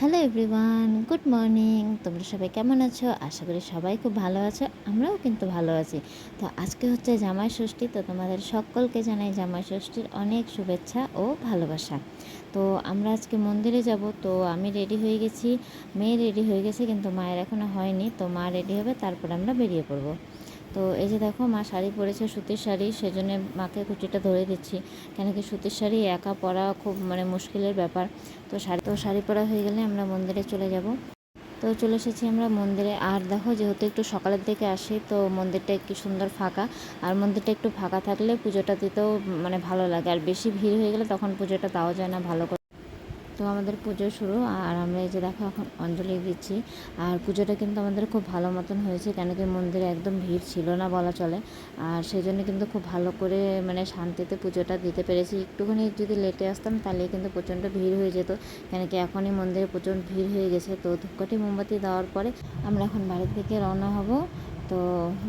Hello everyone, good morning. তোমরা সবাই কেমন আছো? আশা করি সবাই খুব ভালো আছো। আমরাও কিন্তু ভালো আছি। তো আজকে হচ্ছে জামাই ষষ্ঠী, তো তোমাদের সকলকে জানাই জামাই ষষ্ঠীর অনেক শুভেচ্ছা ও ভালোবাসা। তো আমরা আজকে মন্দিরে যাব, তো আমি রেডি হয়ে গেছি, মেয়ে রেডি হয়ে গেছে, কিন্তু মায়ের এখনও হয়নি। তো মা রেডি হবে, তারপর আমরা বেরিয়ে পড়বো। তো এই যে দেখো, মা শাড়ি পরেছে, সুতির শাড়ি, সেজন্য মাকে কুচিটা ধরে দিচ্ছি। কেন কি সুতির শাড়ি একা পরা খুব মুশকিলের ব্যাপার। তো শাড়ি পরা হয়ে গেলে আমরা মন্দিরে চলে যাব। তো চলে এসেছি আমরা মন্দিরে। আর দেখো, যেহেতু একটু সকালের দিকে আসি, তো মন্দিরটা একটু সুন্দর ফাঁকা। আর মন্দিরটা একটু ফাঁকা থাকলে পুজোটা দিতেও ভালো লাগে। আর বেশি ভিড় হয়ে গেলে তখন পুজোটা দেওয়া যায় না ভালো করে। তো আমাদের পুজো শুরু, আর আমরা এই যে দেখো এখন অঞ্জলি দিচ্ছি। আর পুজোটা কিন্তু আমাদের খুব ভালো মতন হয়েছে, কেন কি মন্দিরে একদম ভিড় ছিল না বলা চলে। আর সেই জন্য কিন্তু খুব ভালো করে শান্তিতে পুজোটা দিতে পেরেছি। একটুখানি যদি লেটে আসতাম তাহলে কিন্তু প্রচণ্ড ভিড় হয়ে যেত, কেন কি এখনই মন্দিরে প্রচণ্ড ভিড় হয়ে গেছে। তো ধূপকাঠি মোমবাতি দেওয়ার পরে আমরা এখন বাড়ির থেকে রওনা হব। তো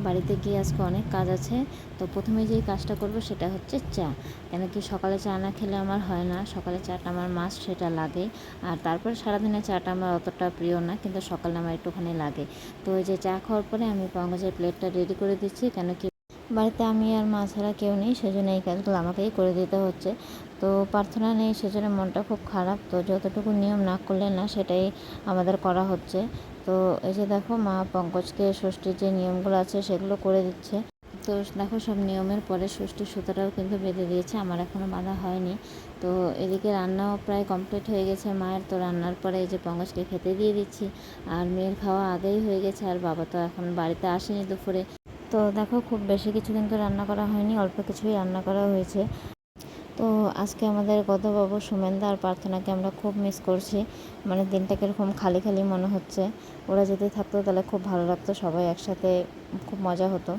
বাড়িতে গিয়ে আজকে অনেক কাজ আছে। তো প্রথমে যেই কাজটা করব সেটা হচ্ছে চা, কেন কি সকালে চা না খেলে আমার হয় না। সকালে চাটা আমার মাস্ট, সেটা লাগে। আর তারপর সারাদিনে চাটা আমার অতটা প্রিয় না, কিন্তু সকালে আমার একটুখানি লাগে। তো এই যে চা খাওয়ার পরে আমি পঙ্কজের প্লেটটা রেডি করে দিচ্ছি, কেন কি বাড়িতে আমি আর মা ছাড়া কেউ নেই, সেজন্য এই কাজগুলো আমাকেই করে দিতে হচ্ছে। তো প্রার্থনা নেই, সেজন্য মনটা খুব খারাপ। তো যতটুকু নিয়ম না করলে না, সেটাই আমাদের করা হচ্ছে। তো এই যে দেখো, মা পঙ্কজকে ষষ্ঠীর যে নিয়মগুলো আছে সেগুলো করে দিচ্ছে। তো দেখো, সব নিয়মের পরে ষষ্ঠীর সুতোটাও কিন্তু বেঁধে দিয়েছে, আমার এখনও বাঁধা হয়নি। তো এদিকে রান্নাও প্রায় কমপ্লিট হয়ে গেছে মায়ের। তো রান্নার পরে এই যে পঙ্কজকে খেতে দিয়ে দিচ্ছি। আর মেয়ের খাওয়া আগেই হয়ে গেছে, আর বাবা তো এখন বাড়িতে আসেনি দুপুরে। তো দেখো, খুব বেশি কিছু কিন্তু রান্না করা হয়নি, অল্প কিছুই রান্না করা হয়েছে। তো আজকে আমাদের গতবাবু সুমেন্দা আর প্রার্থনাকে আমরা খুব মিস করছি। দিনটা কীরকম খালি খালি মনে হচ্ছে। ওরা যদি থাকতো তাহলে খুব ভালো লাগতো, সবাই একসাথে খুব মজা হতো।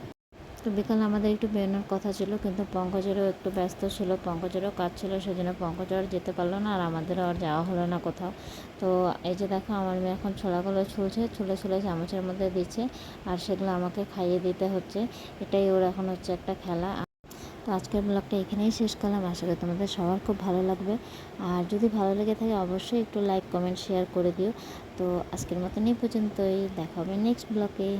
তো বিকালে আমাদের একটু বেরোনোর কথা ছিল, কিন্তু পঙ্কজেরও একটু ব্যস্ত ছিল, পঙ্কজেরও কাজ ছিল, সেজন্য পঙ্কজ আর যেতে পারলো না, আর আমাদেরও আর যাওয়া হলো না কোথাও। তো এই যে দেখো, আমার মেয়ে এখন ছোলাগুলো ছুলে ছুলে চামচের মধ্যে দিচ্ছে, আর সেগুলো আমাকে খাইয়ে দিতে হচ্ছে। এটাই ওর এখন হচ্ছে একটা খেলা। তো আজকের ব্লগটা এখানেই শেষ করলাম। আশা করি তোমাদের সবার খুব ভালো লাগবে। আর যদি ভালো লেগে থাকে অবশ্যই একটু লাইক, কমেন্ট, শেয়ার করে দিও। তো আজকের মতন এই পর্যন্তই, দেখা হবে নেক্সট ব্লগে।